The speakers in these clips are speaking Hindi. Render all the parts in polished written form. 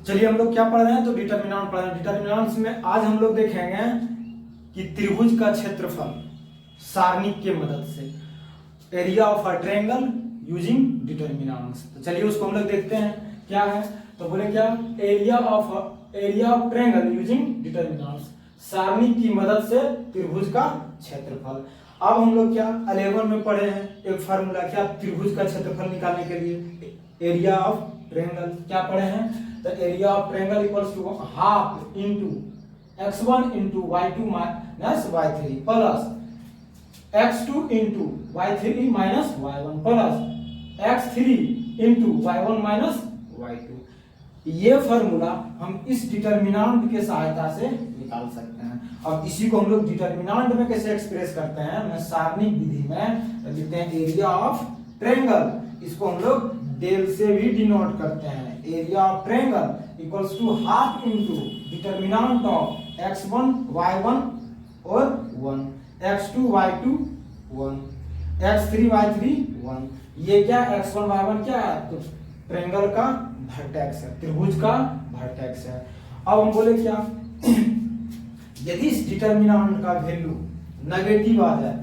चलिए हम लोग क्या पढ़ रहे हैं, तो डिटर्मिनेंट पढ़ रहे हैं। डिटर्मिनेंट्स में आज हम लोग देखेंगे कि त्रिभुज का क्षेत्रफल सारणी के मदद से, area of a triangle using determinants. तो चलिए उसको हम लोग देखते हैं क्या है। तो बोले क्या, area of triangle using determinants, सारणी की मदद से त्रिभुज का क्षेत्रफल। अब हम लोग क्या 11 में पढ़े हैं एक फार्मूला, क्या त्रिभुज का क्षेत्रफल निकालने के लिए एरिया ऑफ ट्रायंगल क्या पढ़े हैं, तो area of triangle equals to half into x1 into y2 minus y3 plus x2 into y3 minus y1 plus x3 into y1 minus y2। ये फॉर्मूला हम इस डिटर्मिनेंट के सहायता से निकाल सकते हैं। अब इसी को हम लोग डिटर्मिनेंट में कैसे एक्सप्रेस करते हैं, मैं सारणिक विधि में लिखते हैं एरिया ऑफ ट्रायंगल। इसको हम लोग डेल से भी डिनोट करते हैं। Area of triangle equals to half into determinant of x1 y1 और 1, x2 y2 1, x3 y3 1। ये क्या x1 y1 क्या है, तो ट्रायंगल का वर्टेक्स है, त्रिभुज का वर्टेक्स है। अब हम बोले क्या यदि इस डिटर्मिनेंट का वैल्यू नेगेटिव आ जाए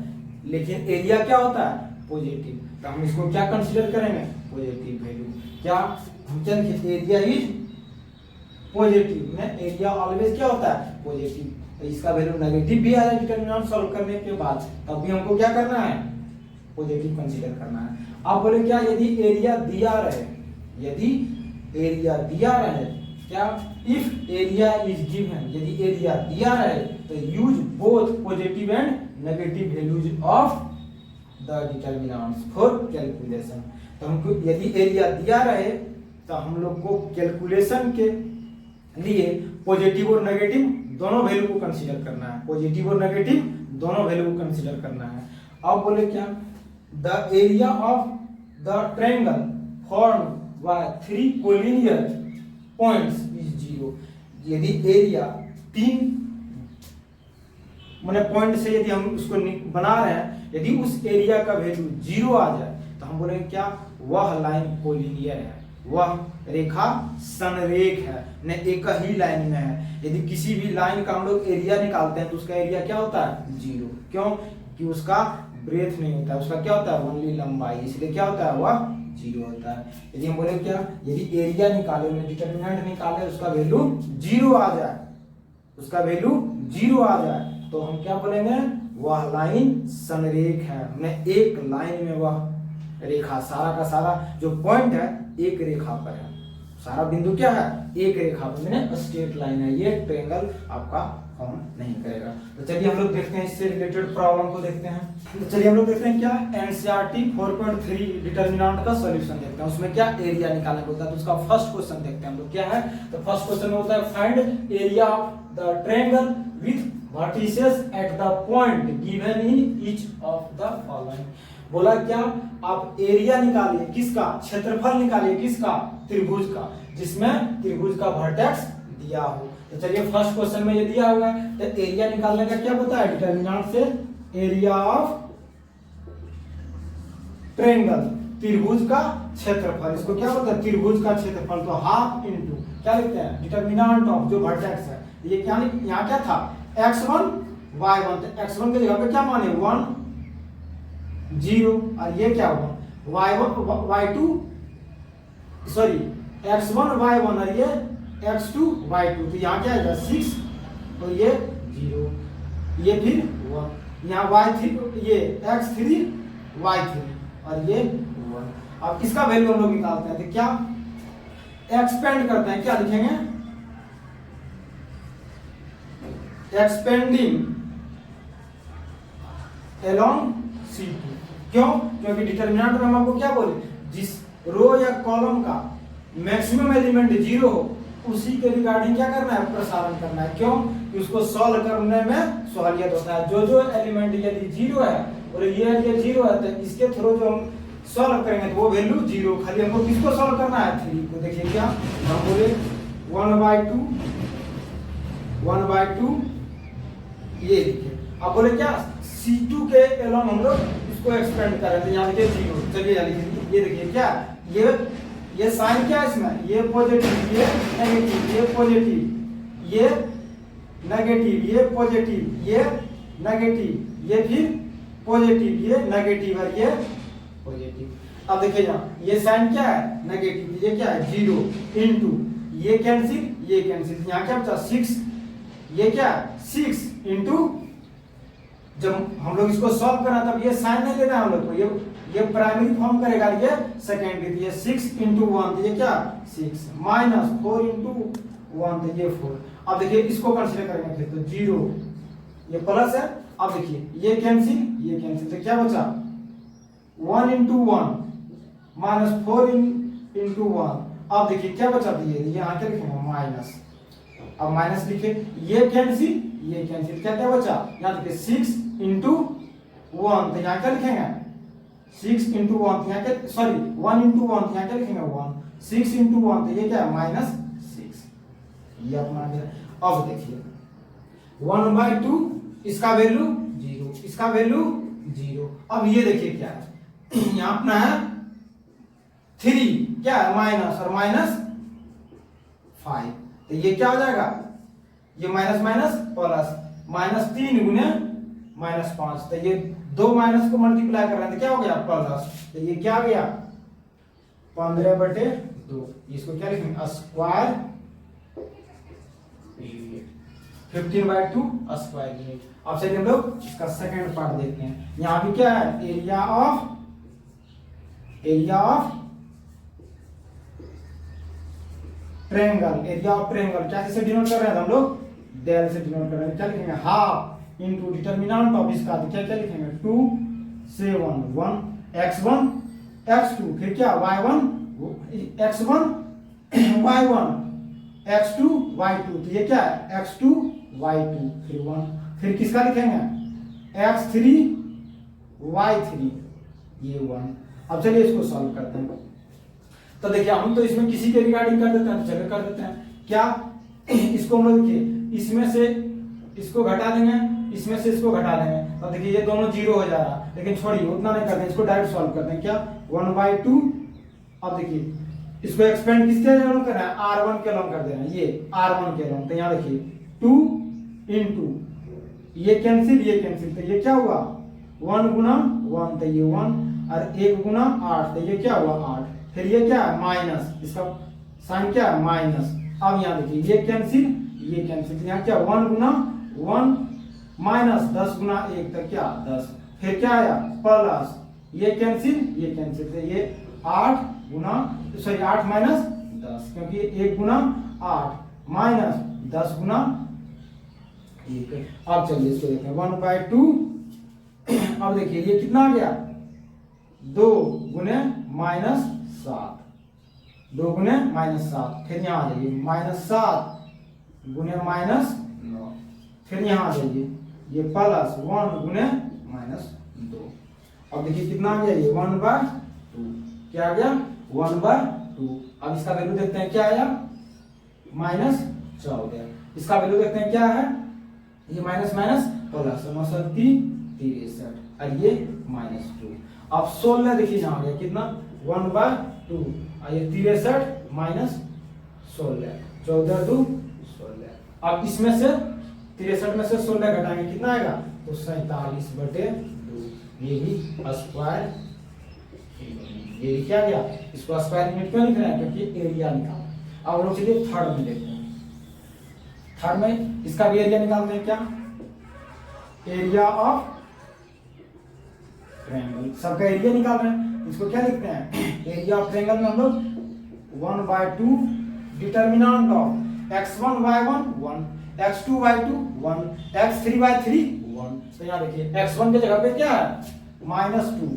लेकिन एरिया क्या होता है पॉजिटिव, तो हम इसको क्या कंसीडर करेंगे, पॉजिटिव वैल्यू। क्या हम चलिए एरिया इज पॉजिटिव में, एरिया ऑलवेज क्या होता है पॉजिटिव, तो इसका वैल्यू नेगेटिव भी आ जाए डिटर्मिनेंट सॉल्व करने के बाद, तब भी हमको क्या करना है, पॉजिटिव कंसीडर करना है। अब बोले क्या यदि एरिया दिया रहे, यदि एरिया दिया रहे, क्या इफ एरिया इज गिवन, यदि एरिया दिया रहे तो use both positive and negative values of the determinants for calculation. तो हमको यदि एरिया दिया रहे तो हम लोग को कैलकुलेशन के लिए पॉजिटिव और नेगेटिव दोनों वैल्यू को कंसीडर करना है, पॉजिटिव और नेगेटिव दोनों वैल्यू को कंसीडर करना है। अब बोले क्या the area of the triangle formed by 3 collinear points is 0। यदि एरिया 3 माने पॉइंट से यदि हम उसको बना रहे हैं, यदि उस एरिया का वैल्यू 0 आ जाए तो हम बोलेंगे क्या वह लाइन कोलिनियर है, वह रेखा संरेख है, न एक ही लाइन में है। यदि किसी भी लाइन का हम लोग एरिया निकालते हैं तो उसका एरिया क्या होता है 0, क्यों कि उसका ब्रेथ नहीं होता है, उसका क्या होता है ओनली लंबाई, इसलिए क्या होता है वह 0 होता है। यदि हम बोले क्या यदि एरिया निकाले, डिटर्मिनेंट निकाले, उसका वैल्यू 0 आ जाए, उसका वैल्यू 0 आ जाए तो हम क्या बोलेंगे वह लाइन संरेख है, हमने एक लाइन में वह रेखा, सारा का सारा जो पॉइंट है एक रेखा पर है, सारा बिंदु क्या है एक रेखा पर, मैंने स्ट्रेट लाइन है, ये ट्रायंगल आपका फॉर्म नहीं करेगा। तो चलिए हम लोग देखते हैं इससे रिलेटेड प्रॉब्लम को देखते हैं। तो चलिए हम लोग देखते हैं क्या एनसीईआरटी 4.3 डिटर्मिनेंट का सॉल्यूशन देखते हैं। उसमें क्या एरिया निकालना होता है, तो उसका फर्स्ट क्वेश्चन देखते हैं हम लोग क्या है। तो फर्स्ट क्वेश्चन में होता है find area of the triangle with vertices at the point given in each of the following. बोला क्या आप एरिया निकालिए, किसका क्षेत्रफल निकालिए, किसका त्रिभुज का, जिसमें त्रिभुज का वर्टेक्स दिया हो। तो चलिए फर्स्ट क्वेश्चन में ये दिया हुआ है, तो एरिया निकालने का क्या पता है डिटर्मिनेंट से, एरिया ऑफ ट्रायंगल त्रिभुज का क्षेत्रफल, इसको क्या बोलते हैं त्रिभुज का क्षेत्रफल, तो हाफ इनटू क्या लिखते हैं डिटर्मिनेंट ऑफ जो वर्टेक्स है, ये क्या यहाँ क्या था x1 y1, तो x1 के जगह पे क्या माने 1 0, और ये क्या हुआ y1 y2 sorry x1 y1 और ये x2 y2, तो यहाँ क्या आएगा 6 और ये 0, ये फिर 1, यहाँ y3 ये x3 y3 और ये 1। अब इसका वैल्यू हम लोग निकालते हैं, तो क्या एक्सपेंड करते हैं, क्या लिखेंगे एक्सपेंडिंग अलोंग C2, क्यों क्योंकि डिटर्मिनेंट में हम आपको क्या बोले जिस रो या कॉलम का मैक्सिमम एलिमेंट 0 हो उसी के रिगार्डिंग क्या करना है प्रसारण करना है, क्यों कि उसको सॉल्व करने में सहूलियत होता है। जो जो एलिमेंट यदि 0 है और ये 0 है तो इसके थ्रू जो हम सॉल्व करेंगे तो वो वैल्यू 0, खाली हमको किसको सॉल्व करना है 3 को। देखिए क्या हम बोले 1/2 ये देखिए, अब बोले क्या C2 के एलोंग हम लोग इसको एक्सपेंड करें, तो यहाँ देखिए 0, चलिए ये देखिए क्या ये साइन क्या है इसमें, ये पॉजिटिव, ये नेगेटिव, ये पॉजिटिव, ये नेगेटिव, ये पॉजिटिव, ये नेगेटिव, ये फिर पॉजिटिव, ये नेगेटिव और ये पॉजिटिव। अब देखिए यहाँ ये साइन क्या है नेगेटिव, ये क्या है 0 इनटू ये कैंसिल, ये कैंसिल, यहाँ क्या बचा 6, ये क्या 6 इनटू, जब हम लोग इसको सॉल्व करा तब ये साइन नहीं लेना है हम लोग को, ये प्राइमरी फॉर्म करेगा, ये सेकेंडरी, ये 6 इंटू 1 तो ये क्या 6 माइनस 4 इंटू 1 तो ये 4। अब देखिए इसको कंसीडर करेंगे फिर तो 0, ये प्लस है। अब देखिए ये कैंसिल, ये कैंसिल, तो क्या बचा 1 इंटू 1 माइनस 4 इंटू 1। अब देखिए क्या बचा दिए, यहाँ क्या लिखेंगे माइनस, अब माइनस लिखे, ये कैंसिल, ये कैंसिल, क्या क्या बचा यहाँ देखिए 6 इंटू 1 तो यहाँ क्या लिखेंगे 6 इंटू 1 तो यहाँ क्या, सॉरी 1 इंटू 1 तो यहाँ क्या लिखेंगे 1, 6 इंटू 1 तो ये क्या है माइनस 6, ये अपना गया। अब देखिए 1/2 इसका वैल्यू 0, इसका वैल्यू 0। अब ये देखिए क्या है यहाँ अपना है 3 क्या है माइनस और माइनस 5 तो ये क्या हो जाएगा, ये माइनस माइनस प्लस, माइनस 3 गुने माइनस 5 तो ये दो माइनस को मल्टीप्लाई कर रहे हैं तो क्या हो गया प्लस, तो ये क्या आ गया 15/2, इसको क्या लिखेंगे स्क्वायर 15/2 स्क्वायर यूनिट। अब चलिए हम लोग इसका सेकंड पार्ट देखते हैं। यहाँ भी क्या है area of triangle, area of triangle क्या किससे डिनोट कर रहे हैं हम लोग, डेल से डिनोट कर रहे हैं। क्या लिखेंगे हाफ इनटू डिटरमिनेंट ऑफ इसका, तो क्या क्या लिखेंगे 2 7 1 x1 x2 फिर क्या y1 x1 y1 x2 y2 तो ये क्या है x2 y2 फिर 1 फिर किसका लिखेंगे x3 y3 ये 1। अब चलिए इसको सॉल्व करते हैं। तो देखिए हम तो इसमें किसी के रिगार्डिंग कर देते हैं, तो चलिए कर देते हैं क्या इसको हम लोग देखिए इसमें से इसको घटा देंगे, इसमें से इसको घटा देंगे, तो देखिए ये दोनों 0 हो जा रहा, लेकिन छोड़िए उतना नहीं करते, इसको डायरेक्ट सॉल्व करते हैं क्या 1/2। अब देखिए इसको एक्सपेंड किसके लॉन्ग कर रहे हैं r1 के लॉन्ग कर दे रहे हैं, ये r1 के लॉन्ग, तो यहाँ देखिए 2 इंटू ये कैंसिल, ये कैंसिल, तो ये क्या हुआ 1 गुना 1 तो ये 1 और 1 गुना 8 तो ये क्या हुआ 8, फिर ये क्या है माइनस, इसका साइन क्या है माइनस। अब यहाँ देखिए ये कैंसिल, ये कैंसिल, यहाँ क्या 1 गुना 1 माइनस 10 गुना 1 तक क्या 10, फिर क्या आया प्लस ये कैंसिल, ये कैंसिल, तो ये 8 गुना सॉरी 8 माइनस 10 क्योंकि 1 गुना 8 माइनस 10 गुना 1। अब चलिए इसको देखते हैं 1/2। अब देखिए ये कितना आ गया 2 गुने माइनस 7, 2 गुने माइनस 7, फिर यहाँ आ जाइए माइनस 7 गुने माइनस 9, फिर यहाँ आ जाइए ये प्लस 1 गुने माइनस 2। अब देखिए कितना आ गया ये 1/2, क्या आ गया 1/2। अब इसका वैल्यू देखते हैं क्या आया माइनस 14। इसका वैल्यू देखते हैं क्या है, ये माइनस माइनस प्लस 9 63 और ये -2। अब 16 देखिए यहाँ आ गया कितना 1/2 और ये 63 माइनस 16 14 2 16। अब इसमें से 63 में से 16 घटाएंगे कितना आएगा तो 47/2, ये भी स्क्वायर, ये क्या गया इसको स्क्वायर यूनिट क्यों लिख रहे हैं क्योंकि एरिया निकाल। अब लोग चलिए थर्ड में देखते हैं। थर्ड में इसका भी एरिया निकालते हैं क्या एरिया ऑफ ट्रायंगल, सबका एरिया निकाल रहे हैं, इसको क्या लिखते हैं एरिया ऑफ ट्रायंगल में हम लोग 1/2 determinant of x1 y1 1 x2 y2 1 x3 y3 1। तो यहाँ देखिए x1 के जगह पे क्या है -2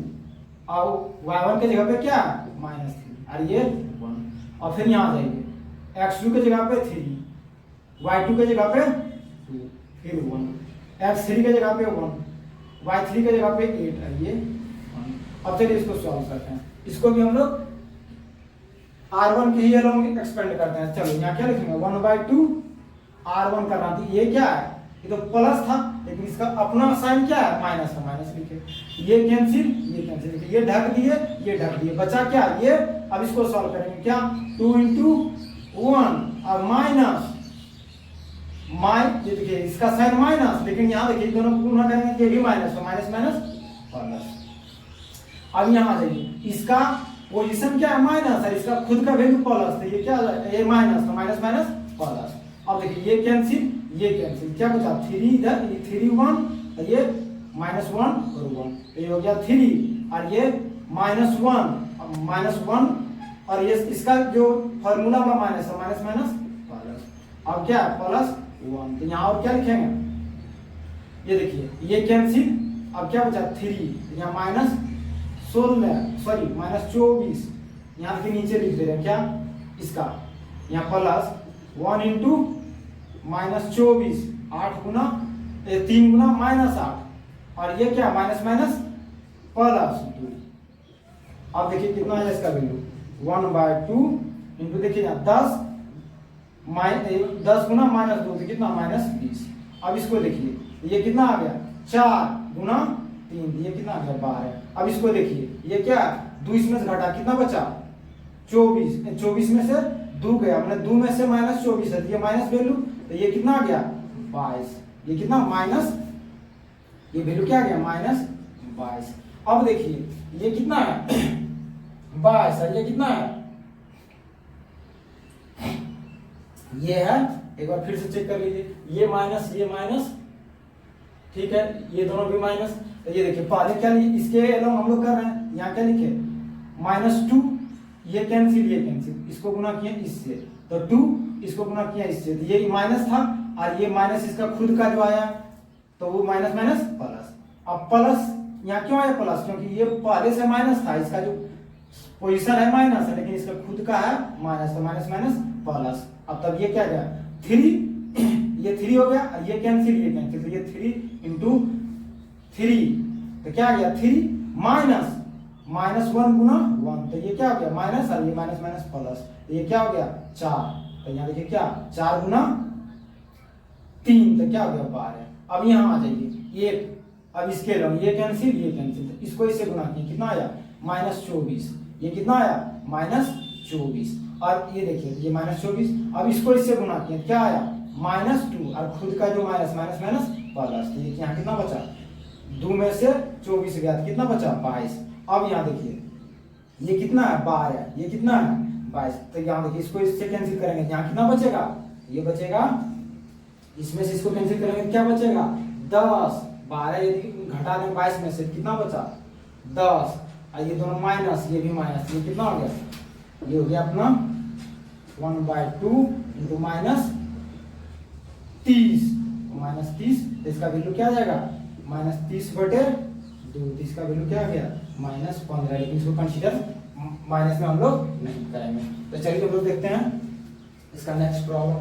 और y1 के जगह पे क्या है -3 और ये 1। और फिर यहाँ जाइए x2 के जगह पे 3 y2 के जगह पे 2 फिर 1 x3 के जगह पे 1 y3 के जगह पे 8 है ये 1। अब चलिए इसको सॉल्व करते हैं, इसको भी हम लोग r1 के ही अलोंग एक्सपेंड करते हैं। चलो यहाँ क्या लिखेंगे 1/2 r1 करना, तो ये क्या है ये तो प्लस था, लेकिन इसका अपना साइन क्या है, माइनस है, माइनस लिखे। ये कैंसिल लिखे, ये ढक दिए, ये ढक दिए, बचा क्या ये। अब इसको सॉल्व करेंगे क्या, 2 into 1 और माइनस ये देखिए इसका साइन माइनस, लेकिन यहाँ देखिए दोनों को गुणा करेंगे, ये भी माइनस है, माइनस माइनस प्लस। अब यहाँ आ जाइए, इसका पोजीशन क्या है माइनस है, इसका खुद का वैल्यू प्लस, तो ये क्या ये माइनस, तो माइनस माइनस प्लस। अब देखिए ये कैंसिल, ये कैंसिल, क्या बचा 3 इधर, ये 3 1 और ये -1 और 1, ये हो गया 3 और ये -1 और ये इसका जो फार्मूला में माइनस है, माइनस माइनस प्लस। अब क्या है प्लस 1, तो यहाँ और क्या लिखेंगे, ये देखिए ये कैंसिल, अब क्या बचा 3, यहाँ -24, यहाँ के नीचे लिख दे रहे हैं क्या इसका, यहाँ प्लस 1 into -24, 8 गुना 3 गुना -8 और ये क्या माइनस माइनस प्लस 2। अब देखिए कितना है इसका वैल्यू 1/2 इंटू देखिए यहाँ 10 गुना -2 तो कितना -20। अब इसको देखिए ये कितना आ गया 4 गुना 3, ये कितना आ गया 12। अब इसको देखिए ये क्या 2 इसमें से घटा कितना बचा 24 में से 2 गया, मतलब 2 में से -24 है, ये माइनस वैल्यू, तो ये कितना आ गया 22, ये कितना माइनस, ये वैल्यू क्या आ गया -22। अब देखिए ये कितना है 22 है, ये कितना है ये है, एक बार फिर से चेक कर लीजिए, ये माइनस ठीक है, ये दोनों भी माइनस। तो ये देखिए पहले क्या इसके अलावा हम लोग कर रहे हैं, यहाँ क्या लिखे -2, ये कैंसिल, इसको गुना किया इससे, तो 2 इसको गुना किया इससे, तो ये माइनस था और ये माइनस इसका खुद का जो आया तो वो माइनस माइनस प्लस। अब प्लस यहाँ क्यों आया प्लस, क्योंकि ये पहले से माइनस था, इसका जो पोजीशन है माइनस है, लेकिन इसका खुद का है माइनस, तो माइनस माइनस प्लस। अब तब ये क्या गया 3, ये 3 हो गया और ये कैंसिल, तो ये 3 into 3 तो क्या आ गया 3 -1 गुना 1, तो ये क्या हो गया माइनस और ये माइनस माइनस प्लस, तो ये क्या हो गया 4, तो यहाँ देखिए क्या 4 गुना 3 तो क्या हो गया 12। अब यहाँ आ जाइए ये, अब इसके लो ये कैंसिल, तो इसको इससे गुना किया कितना आया -24, ये कितना आया -24 और ये देखिए ये -24, अब इसको इससे गुना किया क्या आया -2 और खुद का जो माइनस माइनस प्लस, तो ये यहाँ कितना बचा 2 में से 24 गया तो कितना बचा 22। अब यहाँ देखिए ये कितना है 12, ये कितना है 22, तो यहाँ देखिए इसको इससे कैंसिल करेंगे, यहाँ कितना बचेगा, ये बचेगा, इसमें से इसको कैंसिल करेंगे क्या बचेगा 10, 12 यदि घटा दें 22 में से कितना बचा 10 और ये दोनों माइनस, ये भी माइनस, ये कितना हो गया, ये हो गया अपना 1/2 इंटू -30, तो इसका वैल्यू क्या आ जाएगा -30/2, तो इसका वैल्यू क्या आ गया -15, लेकिन इसको कंसीडर माइनस में हम लोग नहीं करेंगे। तो चलिए हम लोग देखते हैं इसका नेक्स्ट प्रॉब्लम।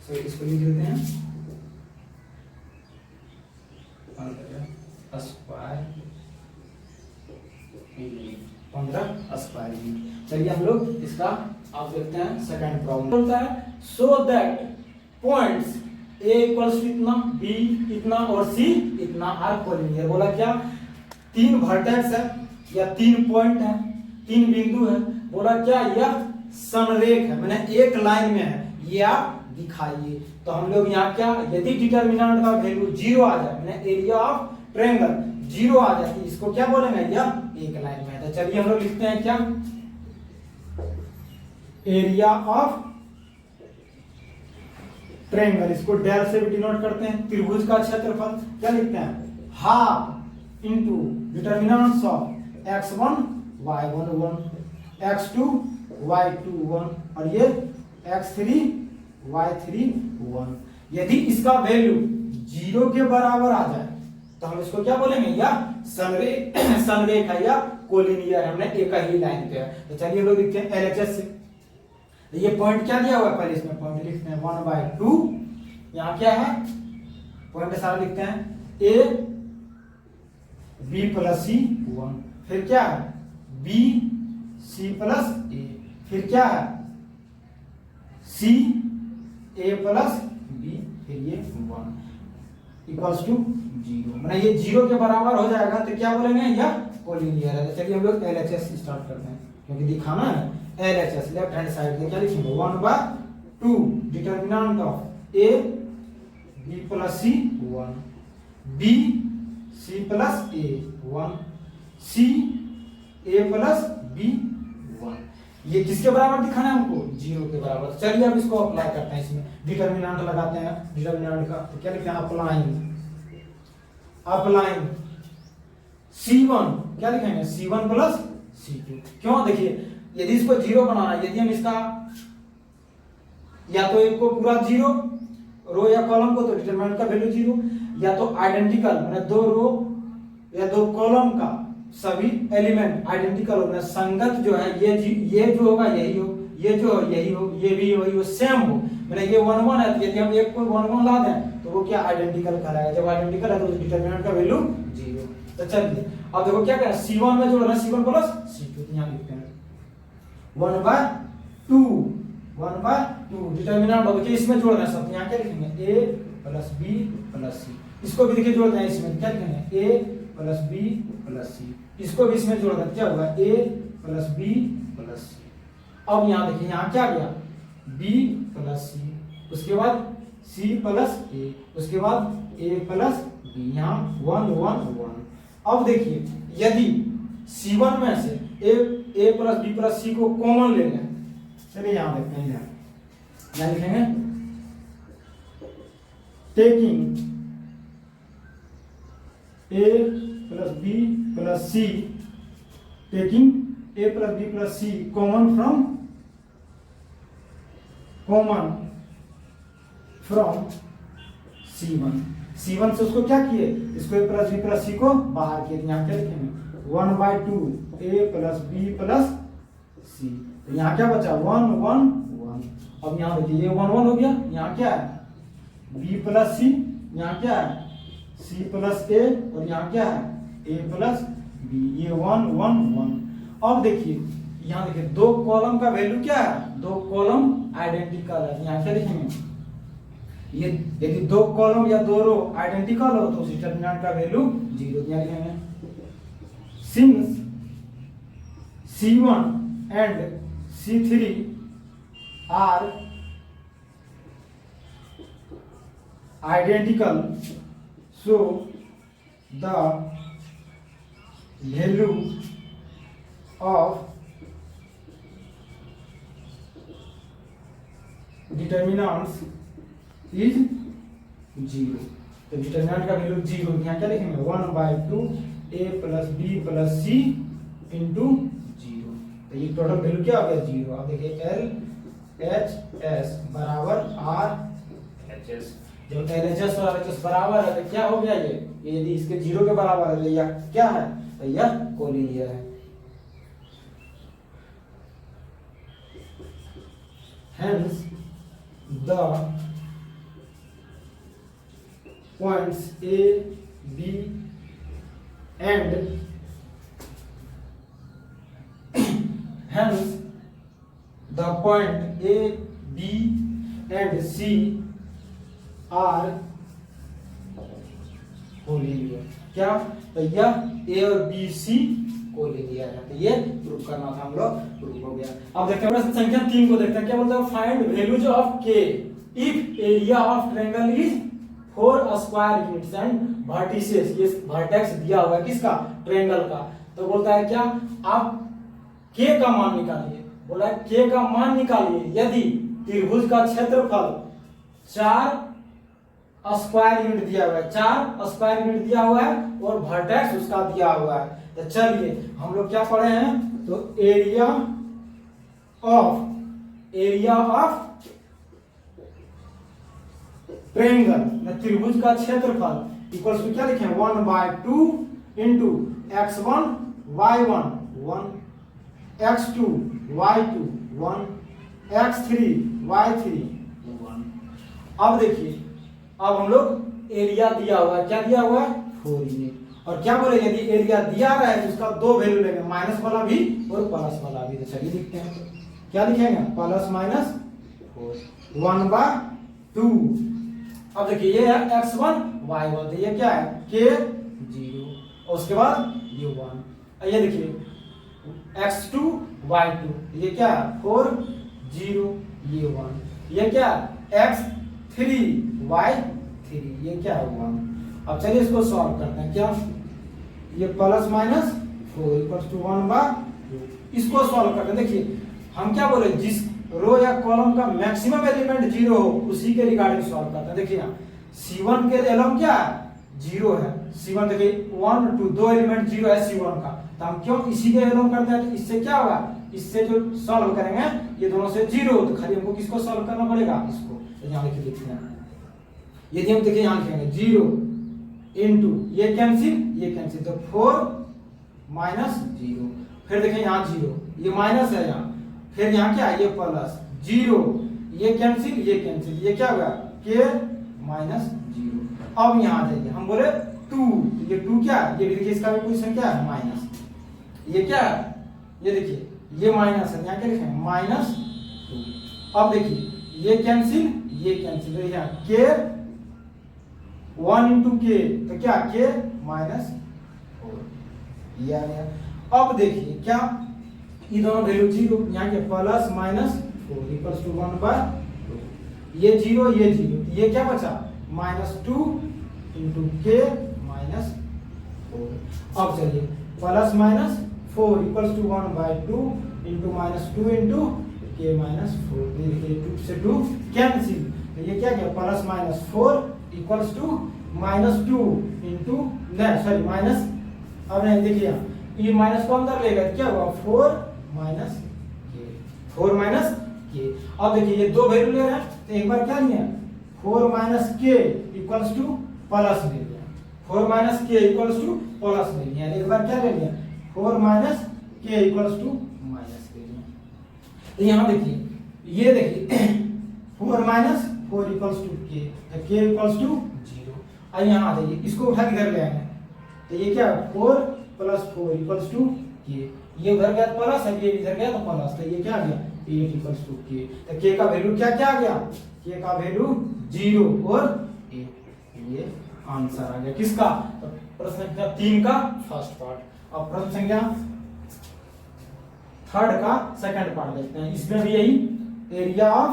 तो इसको लिख देते हैं चलिए हम लोग इसका आप देखते हैं सेकंड प्रॉब्लम बोलता है so that points A equals to इतना, बी इतना और सी इतना आर कोलिनियर। बोला क्या 3 वर्टेक्स है या 3 पॉइंट है, 3 बिंदु है, बोला क्या यह संरेख है, मैंने एक लाइन में है, ये आप दिखाइए। तो हम लोग यहाँ क्या यदि डिटरमिनेंट का वैल्यू 0 आ जाए, मैंने एरिया ऑफ ट्रायंगल 0 आ जाती है, इसको क्या बोलेंगे यह एक लाइन में है। तो चलिए हम लोग लिखते हैं क्या एरिया ऑफ ट्रायंगल, इसको डेल से भी डिनोट करते हैं। त्रिभुज का क्षेत्रफल क्या लिखते हैं half into determinants of x1 y1 1 x2 y2 1 और ये x3 y3 1। यदि इसका वैल्यू 0 के बराबर आ जाए तो हम इसको क्या बोलेंगे या संरेख है या कोलिनियर, हमने एक ही लाइन पे है। तो चलिए हम लोग लिखते हैं LHS से। तो ये पॉइंट क्या दिया हुआ है, पहले इसमें पॉइंट लिखते हैं 1/2 यहाँ क्या है, पॉइंट सारा लिखते हैं, ए बी प्लस सी 1, फिर क्या है बी सी प्लस ए, फिर क्या है सी ए प्लस बी, फिर ये 1 इक्वल्स टू 0। मैंने ये 0 के बराबर हो जाएगा तो क्या बोलेंगे, यह कोलिनियर है। चलिए हम लोग LHS स्टार्ट करते हैं, क्योंकि दिखाना है। LHS लेफ्ट हैंड साइड में क्या लिखेंगे, 1/2 determinant of A B plus C 1, B C plus A 1, C A plus B 1। ये किसके बराबर दिखाना है हमको, 0 के बराबर। चलिए अब इसको अप्लाई करते हैं, इसमें डिटर्मिनेंट लगाते हैं डिटर्मिनेंट का, तो क्या लिखते हैं, अप्लाइंग C1 क्या लिखेंगे, C1 प्लस C2। क्यों, देखिए यदि इसको 0 बनाना है, यदि हम इसका या तो एक को पूरा 0 रो या कॉलम को, तो डिटरमिनेंट का वैल्यू 0, या तो आइडेंटिकल मैंने 2 रो या 2 कॉलम का सभी एलिमेंट आइडेंटिकल हो, संगत जो है, ये जो होगा यही हो, ये जो यही हो, ये भी वही हो, सेम हो। मैंने ये 1 1 है, तो यदि हम एक को 1 1 ला दें तो वो क्या आइडेंटिकल कहलाएगा। जब आइडेंटिकल है तो डिटरमिनेंट का वैल्यू 0। तो चलिए अब देखो क्या करें, C1 में जोड़ना, C1 प्लस C2, तो यहाँ लिखते हैं 1/2 डिटरमिनेंट हो, देखिए इसमें जोड़ना है सब, यहाँ क्या लिखेंगे A plus B plus C। इसको भी देखिए जोड़ना है, इसमें क्या लिखेंगे A plus B plus C। इसको भी इसमें जोड़ना, क्या होगा A plus B plus C। अब यहाँ देखिए, यहाँ क्या गया B प्लस C, उसके बाद C प्लस A, उसके बाद A प्लस B, यहाँ 1 1 1। अब देखिए यदि C1 में से A plus B plus C को कॉमन ले लें, चलिए यहाँ देखते हैं, यहाँ लिखेंगे taking A plus B plus C, taking A plus B plus C common from C1 से उसको क्या किए, इसको A plus B plus C को बाहर किए, यहाँ क्या लिखेंगे 1/2 A plus B plus C। तो यहाँ क्या बचा 1 1 1। अब यहाँ देखिए ये 1 1 हो गया, यहाँ क्या है B प्लस C, यहाँ क्या है C प्लस A, और यहाँ क्या है A प्लस B, ये 1 1 1। अब देखिए यहाँ देखिए 2 कॉलम का वैल्यू क्या है, 2 कॉलम आइडेंटिकल है, यहाँ क्या लिखेंगे, ये यदि 2 कॉलम या 2 रो आइडेंटिकल हो तो उस डिटरमिनेंट का वैल्यू 0, यहाँ लिखेंगे since C1 and C3 are identical, so the value of determinants is 0। तो डिटरमिनेंट का वैल्यू 0, यहाँ क्या लिखेंगे 1/2 A plus B plus C into 0। तो ये टोटल वैल्यू क्या हो गया 0। अब देखिए LHS बराबर RHS, जब LHS और RHS बराबर है तो क्या हो गया, ये यदि इसके 0 के बराबर है तो यह क्या है, तो यह कोलिनियर है। Hence the points A, B and hence the point A, B and C are collinear. क्या, तो यह A और B C कोलिनियर है। तो ये प्रूफ करना था, हम लोग प्रूफ हो गया। अब देखते हैं प्रश्न संख्या 3 को देखते हैं, क्या बोलता है, find values of K if area of triangle is 4 square units and vertices. ये वर्टेक्स दिया हुआ है किसका, ट्रायंगल का। तो बोलता है क्या, आप K का मान निकालिए। बोला है K का मान निकालिए यदि त्रिभुज का क्षेत्रफल 4 स्क्वायर यूनिट दिया हुआ है, 4 स्क्वायर यूनिट दिया हुआ है और वर्टेक्स उसका दिया हुआ है। तो चलिए हम लोग क्या पढ़े हैं, तो एरिया ऑफ ट्रायंगल त्रिभुज का क्षेत्रफल इक्वल्स टू क्या लिखे 1/2 into x1 y1 1, x2 y2 1, x3 y3 1। अब देखिए अब हम लोग एरिया दिया हुआ है, क्या दिया हुआ है 4 यूनिट। और क्या बोले यदि एरिया दिया रहा है तो उसका दो वैल्यू लेंगे, माइनस वाला भी और प्लस वाला भी। तो चलिए लिखते हैं, क्या लिखेंगे प्लस माइनस 1/2। अब देखिए ये है x1 y1, तो ये क्या है k 0 और उसके बाद ये 1। ये देखिए x2 y2, ये क्या है 4 0 ये 1। ये क्या है x3 y3, ये क्या है 1। अब चलिए इसको सॉल्व करते हैं, क्या ये प्लस माइनस 4 इक्वल्स टू 1/2। इसको सॉल्व करते हैं। देखिए हम क्या बोले, जिस रो या कॉलम का मैक्सिमम एलिमेंट 0 हो उसी के रिगार्डिंग सॉल्व करते हैं। देखिए यहाँ C1 के एलम क्या है 0 है। C1 देखिए 1 2 दो एलिमेंट 0 है C1 का, तो हम क्यों इसी के एलम करते हैं। तो इससे क्या होगा, इससे जो सॉल्व करेंगे ये दोनों से 0, तो खाली हमको किसको सॉल्व करना पड़ेगा, इसको। तो यहाँ लिख लिखते हैं, यदि हम देखिए यहाँ लिखेंगे 0 इनटू ये कैंसिल तो 4 माइनस 0। फिर देखिए यहाँ 0 ये माइनस है यहाँ, फिर यहाँ क्या है ये प्लस 0, ये कैंसिल ये क्या होगा k माइनस 0। अब यहाँ आ जाइए, हम बोले 2, ये 2 क्या है, ये भी देखिए इसका भी पोजीशन क्या है माइनस। ये क्या है, ये देखिए ये माइनस है, यहाँ क्या लिखेंगे माइनस 2। अब देखिए ये कैंसिल तो यहाँ k 1 इंटू के, तो क्या k माइनस 4 ये आ गया। अब देखिए क्या ये दोनों वैल्यू 0, यहाँ के प्लस माइनस 4 इक्वल्स टू 1/2। ये 0 ये क्या बचा माइनस 2 इंटू के माइनस 4। अब चलिए plus minus 4 equals to 1/2 into minus 2 into K minus 4। देखिए 2 से 2 कैंसिल, तो ये क्या गया plus minus 4 equals to minus 2 into minus, अब नहीं देखिए ये माइनस को अंदर लेगा क्या हुआ 4 माइनस के। अब देखिए ये दो वैल्यू ले रहे हैं, तो एक बार क्या लिया 4 माइनस के इक्वल्स टू प्लस ले लिया, 4 माइनस के इक्वल्स टू प्लस ले लिया। एक बार क्या ले लिया 4 माइनस के इक्वल्स टू माइनस ले लिया। तो यहाँ देखिए ये देखिए 4 माइनस 4 इक्वल्स टू के, तो के इक्वल्स टू 0। अब यहाँ आ जाइए इसको उठा के इधर ले आएंगे, तो ये क्या 4 प्लस 4 इक्वल्स टू के, ये उधर गया प्लस है, ये इधर गया तो प्लस, तो ये क्या आ गया 8 इक्वल्स टू के। तो के का वैल्यू क्या आ गया, के का वैल्यू 0 और 8। ये आंसर आ गया किसका, तो प्रश्न संख्या 3 का फर्स्ट पार्ट। अब प्रश्न संख्या 3 का सेकंड पार्ट देखते हैं। इसमें भी यही एरिया ऑफ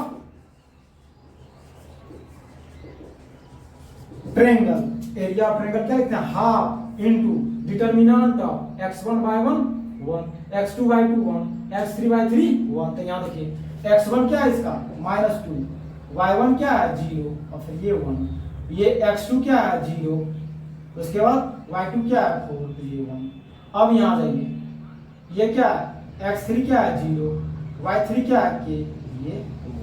ट्रायंगल क्या लिखते हैं half into determinant of x1 y1 1, x2 y2 1, x3 y3 1। तो यहाँ देखिए x1 क्या है इसका -2, y1 क्या है 0 और फिर ये 1, ये x2 क्या है 0, उसके बाद y2 क्या है 4, तो ये 1। अब यहाँ जाइए ये क्या है x3 क्या है 0, y3 क्या है k, ये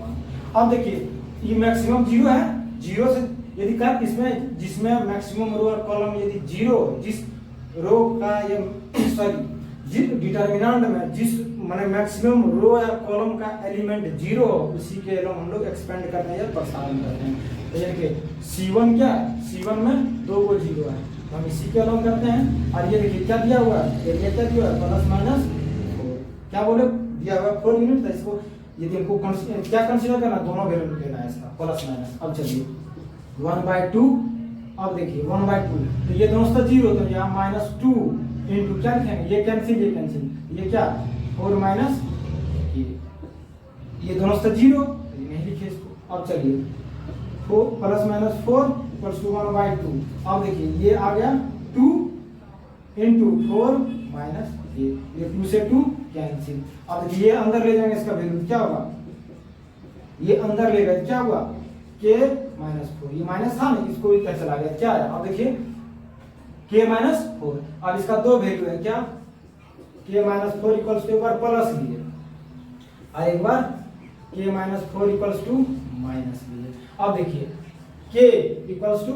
1। अब देखिए ये मैक्सिमम 0 है, 0 से यदि कर इसमें जिसमें मैक्सिमम रो और कॉलम यदि 0, जिस रो का ये जिस डिटरमिनेंट में जिस माने मैक्सिमम रो या कॉलम का एलिमेंट 0 उसी के एलम हम लोग एक्सपेंड करते हैं या प्रसारण करते हैं। तो ये C1 क्या है, C1 में 2 को 0 है, तो हम इसी के एलम करते हैं। और ये देखिए क्या दिया हुआ है, एरिया क्या दिया हुआ है प्लस माइनस 4, क्या बोले दिया हुआ है 4 यूनिट। तो इसको यदि हमको क्या कंसीडर करना, दोनों वैल्यू लेना है इसका प्लस माइनस। अब चलिए 1/2, अब देखिए 1/2, तो ये दोनों से 0, तो यहाँ -2 इंटू क्या लिखेंगे ये कैंसिल ये क्या 4 माइनस ये दोनों से 0, तो ये नहीं लिखे इसको। अब चलिए 4 प्लस माइनस 4 इक्वल्स टू 1/2। अब देखिए ये आ गया 2 इंटू 4 माइनस ये 2 से 2 कैंसिल। अब देखिए ये अंदर ले जाएंगे, इसका वैल्यू क्या होगा, ये अंदर ले गए क्या हुआ k -4, ये माइनस था ना, इसको इधर चला गया क्या है। अब देखिए k -4, अब इसका दो वैल्यू है क्या k -4 इक्वल्स टू एक बार प्लस लिए और एक बार k -4 इक्वल्स टू माइनस लिए। अब देखिए k इक्वल्स टू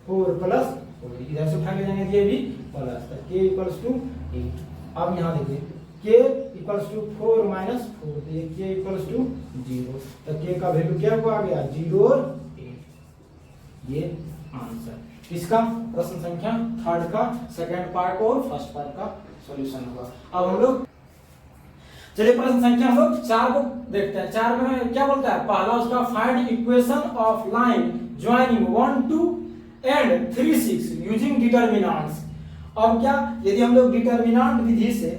4 प्लस 4, इधर से उठा के जाएंगे ये भी प्लस था, k इक्वल्स टू 8। अब यहाँ देखिए k इक्वल्स टू 4 माइनस 4, तो ये k इक्वल्स टू 0, तो k का वैल्यू क्या हुआ आ गया 0 और 8। ये आंसर इसका प्रश्न संख्या थर्ड का सेकंड पार्ट और फर्स्ट पार्ट का सॉल्यूशन होगा। अब हम लोग चलिए प्रश्न संख्या हम लोग 4 को देखते हैं। 4 में क्या बोलता है, पहला उसका find equation of line joining 1 2 and 3 6 using determinants. अब क्या, यदि हम लोग डिटरमिनेंट विधि से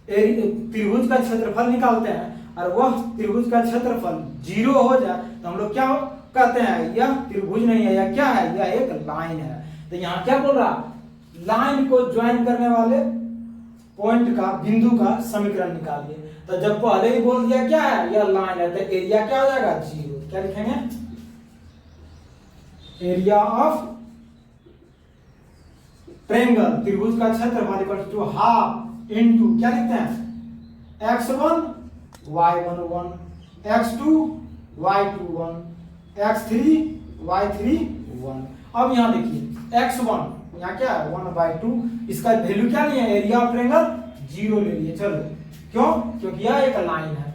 त्रिभुज का क्षेत्रफल निकालते हैं और वह त्रिभुज का क्षेत्रफल 0 हो जाए तो हम लोग क्या कहते हैं, यह त्रिभुज नहीं है, यह क्या है, यह एक लाइन है। तो यहाँ क्या बोल रहा, लाइन को ज्वाइन करने वाले पॉइंट का, बिंदु का समीकरण निकालिए। तो जब पहले ही बोल दिया क्या है, यह लाइन है, तो एरिया क्या हो जाएगा, 0। क्या लिखेंगे, एरिया ऑफ ट्रायंगल त्रिभुज का क्षेत्रफल इक्वल टू हाफ इनटू क्या लिखते हैं, x1 y11 x2 y21 x3 y31। अब यहां देखिए x1 यहाँ क्या है 1/2, इसका वैल्यू क्या लिया, एरिया ऑफ ट्रायंगल 0 ले लिए। चलो क्यों, क्योंकि यह एक लाइन है।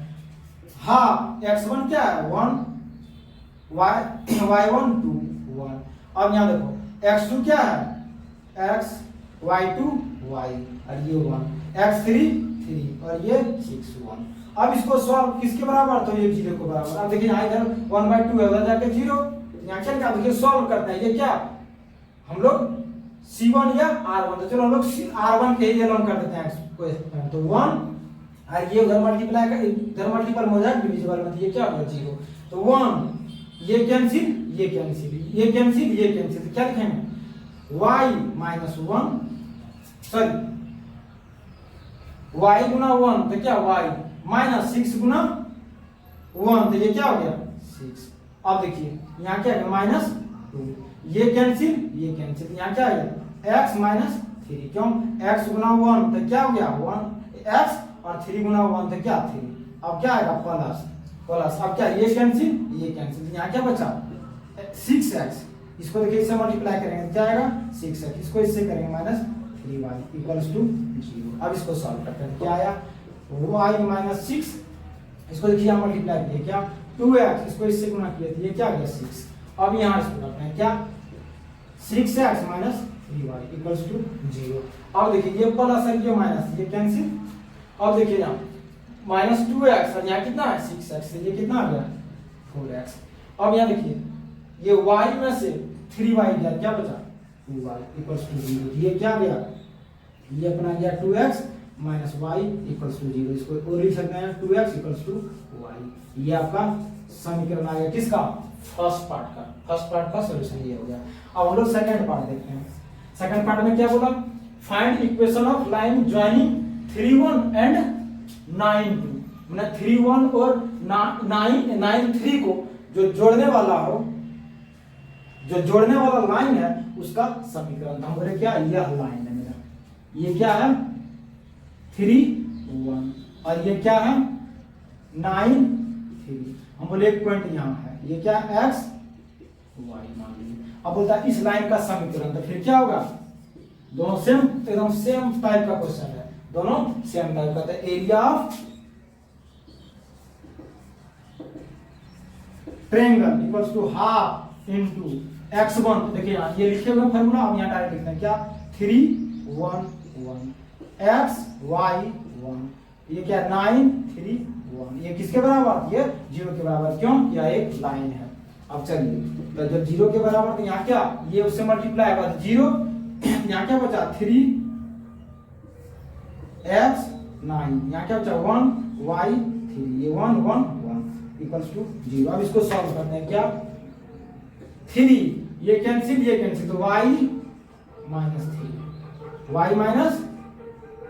हाँ x1 क्या है 1 y1 2 1। अब यहाँ देखो x2 क्या है x y2 y और ये 1 x3 3 और ये 6 1। अब इसको सॉल्व किसके बराबर, तो ये 0 को बराबर। अब देखिए यहाँ इधर 1/2 है, उधर जाके 0, यहाँ चल क्या देखिए सॉल्व करते हैं। ये क्या हम लोग C1 या R1, तो चलो हम लोग R1 के ही लॉन्ग कर देते हैं। तो 1 और ये उधर मल्टीप्लाई कर, इधर मल्टीपल हो जाए डिविजिबल में, ये क्या होगा 0। तो 1 ये कैंसिल ये कैंसिल ये कैंसिल ये कैंसिल, तो क्या लिखेंगे y माइनस 1 सॉरी y गुना 1 तो क्या y माइनस 6 गुना 1 तो ये क्या हो गया 6। अब देखिए यहाँ क्या है माइनस 2, ये कैंसिल ये कैंसिल, यहाँ क्या है x माइनस 3, क्यों x गुना 1 तो क्या हो गया 1 x और 3 गुना 1 तो क्या 3। अब क्या आएगा प्लस प्लस, अब क्या ये कैंसिल ये कैंसिल, यहाँ क्या बचा 6x, इसको देखिए इससे मल्टीप्लाई करेंगे क्या आएगा 6x, इसको इससे करेंगे माइनस 3y इक्वल्स टू 0। अब इसको सॉल्व करते हैं, क्या आया y माइनस 6, इसको देखिए यहाँ मल्टीप्लाई किए क्या 2x, इसको इससे गुना किए तो ये क्या आ गया 6। अब यहाँ इसको करते हैं क्या 6x minus 3y equals to 0। अब देखिए ये प्लस है ये माइनस ये कैंसिल। अब देखिए यहाँ माइनस 2x और यहाँ कितना है 6x, ये कितना आ गया 4x। अब यहाँ देखिए ये y में से 3y गया, क्या बचा 2y इक्वल्स टू 0। ये क्या गया, ये अपना गया 2x minus y equals to 0, इसको और लिख सकते हैं 2x इक्वल्स टू y। ये आपका समीकरण आ गया किसका, फर्स्ट पार्ट का सॉल्यूशन ये हो गया। अब हम लोग सेकंड पार्ट देखते हैं। सेकंड पार्ट में क्या बोला, find equation of line joining 3 1 and 9 2, मैंने 3 1 और 9 3 को जो जोड़ने वाला हो, जो जोड़ने वाला लाइन है उसका समीकरण। तो हम बोले क्या यह लाइन है मेरा, ये क्या है 3 1 और ये क्या है 9 3। हम बोले एक पॉइंट यहाँ है, ये क्या x y मान लीजिए। अब बोलता है इस लाइन का समीकरण, तो फिर क्या होगा, दोनों सेम एकदम सेम टाइप का क्वेश्चन है, दोनों सेम टाइप का। तो area of triangle equals to half into x1, देखिए यहाँ ये लिखे हुए फॉर्मूला, अब यहाँ डायरेक्ट लिखते हैं क्या 3 1 1 x y 1, ये क्या 9 3 1, ये किसके बराबर, ये 0 के बराबर, क्यों यह एक लाइन है। अब चलिए तो जब 0 के बराबर तो यहाँ क्या ये उससे मल्टीप्लाई होगा 0, यहाँ क्या बचा 3 x 9, यहाँ क्या बचा 1 y 3, ये 1 1 1 इक्वल्स टू 0। अब इसको सॉल्व करते हैं क्या 3 ये कैंसिल तो y माइनस 3 y माइनस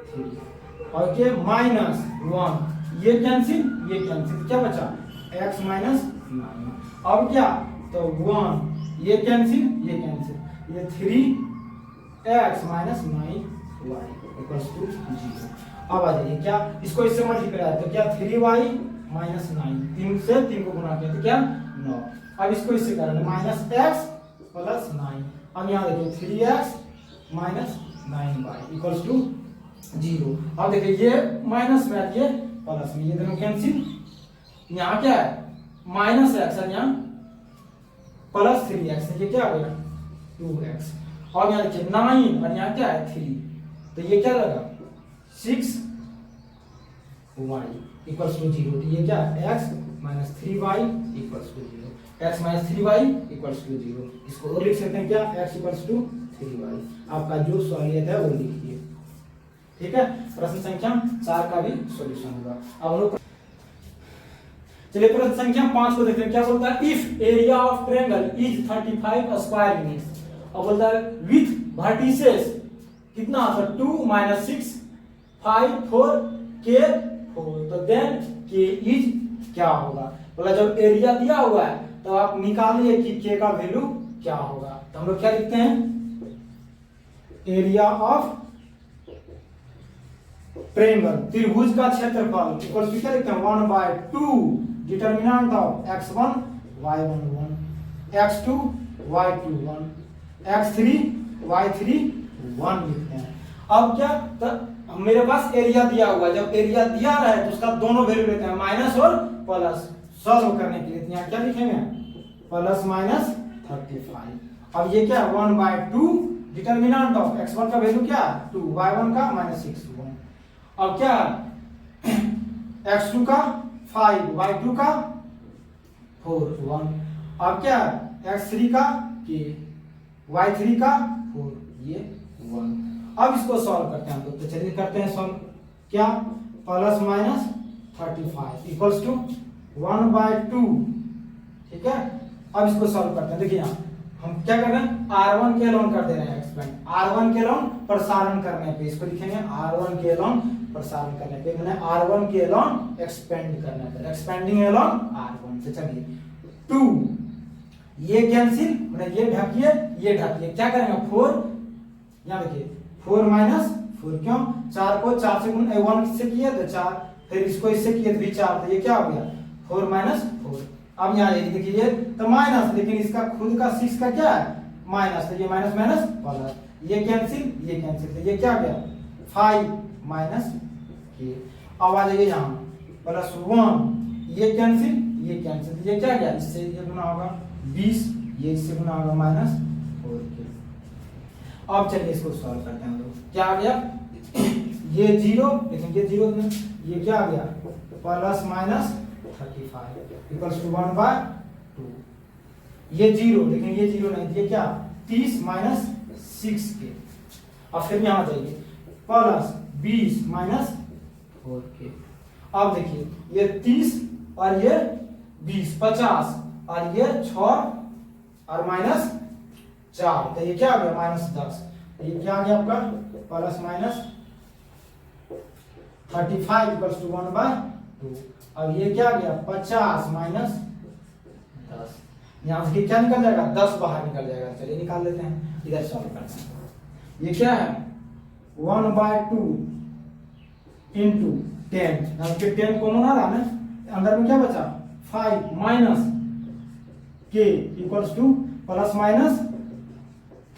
3 और के माइनस 1 ये कैंसिल क्या बचा x माइनस 9। अब क्या तो 1 ये कैंसिल ये 3x minus 9y equals to 0। अब आ जाइए क्या इसको इससे मल्टीप्लाई तो क्या 3y माइनस 9, 3 से 3 को गुना किया तो क्या 9। अब इसको इससे करेंगे माइनस x प्लस 9। अब यहाँ देखिए 3x minus 9y equals to 0। अब देखिए ये माइनस में ये प्लस में, ये दोनों कैंसिल, यहाँ क्या है माइनस x है, यहाँ प्लस 3x, ये क्या हो गया 2x, और यहाँ देखिए 9 और यहाँ क्या है 3, तो ये क्या लगा 6y इक्वल्स टू 0, तो ये क्या है x minus 3y equals to 0, x minus 3y equals to 0, इसको और लिख सकते हैं क्या x इक्वल्स टू 3y। आपका जो सवालियत है वो लिखिए, ठीक है। प्रश्न संख्या 4 का भी सॉल्यूशन होगा। अब हम लोग चलिए प्रश्न संख्या 5 को देखते हैं, क्या बोलता है, if area of triangle is 35 square units, अब बोलता है विथ वर्टिसेस कितना, तो 2 माइनस 6 5 4 k 4, तो देन k इज क्या होगा। बोला जब एरिया दिया हुआ है तो आप निकालिए कि k का वैल्यू क्या होगा। तो हम लोग क्या लिखते हैं, एरिया ऑफ ट्रायंगल त्रिभुज का क्षेत्रफल इक्वल टू क्या लिखते हैं 1/2 determinant of x1 y1 1 x2 y2 1 x3 y3 1 लिखते हैं। अब क्या, तो मेरे पास एरिया दिया हुआ है, जब एरिया दिया रहा है तो उसका दोनों वैल्यू लेते हैं माइनस और प्लस, सॉल्व करने के लिए यहाँ क्या लिखेंगे प्लस माइनस 35। अब ये क्या 1/2 डिटरमिनेंट ऑफ x1 का वैल्यू क्या 2 y1 का -6 1, अब क्या x2 का 5 y2 का 4 1, अब क्या x3 का k y3 का 4 ये 1। अब इसको सॉल्व करते हैं हम लोग, तो चलिए करते हैं सॉल्व, क्या प्लस माइनस 35 इक्वल्स टू 1/2, ठीक है। अब इसको सॉल्व करते हैं, देखिए यहाँ हम क्या कर रहे हैं r1 के लॉन कर दे रहे हैं एक्सपेंड, r1 के लॉन प्रसारण करने पे इसको लिखेंगे r1 के लॉन प्रसारण करने पे, मैंने r1 के लॉन एक्सपेंड करने पे, एक्सपेंडिंग एलॉन r1 से। चलिए 2 ये कैंसिल, मैंने ये ढकिए ये ढकिए, क्या करेंगे 4, यहाँ देखिए 4 माइनस 4, क्यों 4 को 4 से गुण 1 से किए तो 4, फिर इसको इससे किए तो भी 4, तो ये क्या हो गया 4 माइनस 4। अब यहाँ देखिए ये तो माइनस, लेकिन इसका खुद का 6 का क्या है माइनस, तो ये माइनस माइनस प्लस, ये कैंसिल ये कैंसिल, तो ये क्या गया 5 माइनस k। अब आ जाइए यहाँ प्लस 1, ये कैंसिल ये कैंसिल, तो ये क्या गया इससे ये गुना होगा 20, ये इससे गुना होगा माइनस 4k। अब चलिए इसको सॉल्व करते हैं हम लोग, क्या आ गया ये 0, लेकिन ये 0 में ये क्या आ गया प्लस माइनस 35 इक्वल्स टू 1/2, ये 0 लेकिन ये 0 नहीं, ये क्या 30 माइनस 6k। अब फिर यहाँ जाइए प्लस 20 माइनस 4k। अब देखिए ये 30 और ये 20 50 और ये 6 और माइनस 4, तो ये क्या आ गया -10, तो ये क्या आ गया आपका प्लस माइनस 35 इक्वल्स टू 1/2। अब ये क्या आ गया 50 माइनस 10, यहाँ से क्या निकल जाएगा 10 बाहर निकल जाएगा, चलिए निकाल लेते हैं, इधर सॉल्व करते हैं। ये क्या है 1/2 इंटू 10, यहाँ पे 10 कॉमन आ रहा है ना, अंदर में क्या बचा 5 minus k equals two plus minus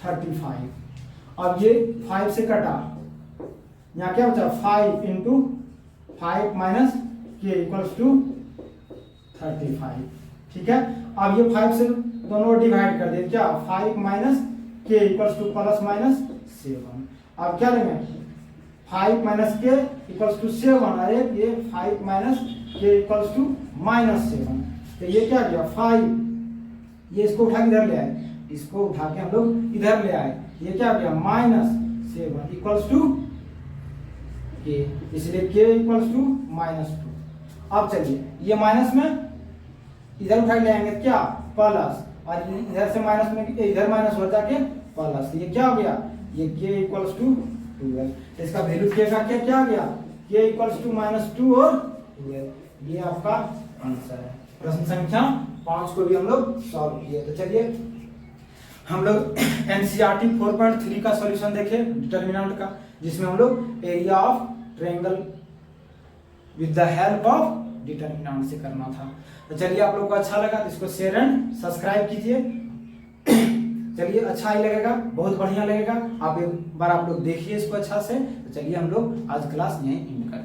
35। अब ये 5 से कटा, यहाँ क्या बचा 5 into 5 minus k equals to 35, ठीक है। अब ये 5 से दोनों डिवाइड कर दिए, क्या 5 minus k equals two plus minus 7। अब क्या लेंगे 5 माइनस k इक्वल्स टू 7, अरे ये 5 माइनस k इक्वल्स टू -7, तो ये क्या गया 5, ये इसको उठा के इधर ले आए, इसको उठा के हम लोग इधर ले आए, ये क्या गया -7 इक्वल्स टू k, इसलिए k इक्वल्स टू -2। अब चलिए ये माइनस में इधर उठा ले आएंगे क्या प्लस, और इधर से माइनस में इधर माइनस हो जाके प्लस, ये क्या हो गया ये k इक्वल्स टू 12, इसका वैल्यू k का क्या आ गया k इक्वल्स टू -2 और 12, ये आपका आंसर है। प्रश्न संख्या 5 को भी हम लोग सॉल्व किए। तो चलिए हम लोग एनसीईआरटी 4.3 का सॉल्यूशन देखे डिटरमिनेंट का, जिसमें हम लोग area of triangle with the help of determinant से करना था। तो चलिए आप लोगों को अच्छा लगा तो इसको शेयर एंड सब्सक्राइब कीजिए। चलिए अच्छा ही लगेगा, बहुत बढ़िया लगेगा, आप एक बार आप लोग देखिए इसको अच्छा से। तो चलिए हम लोग आज क्लास यहीं एंड करते हैं।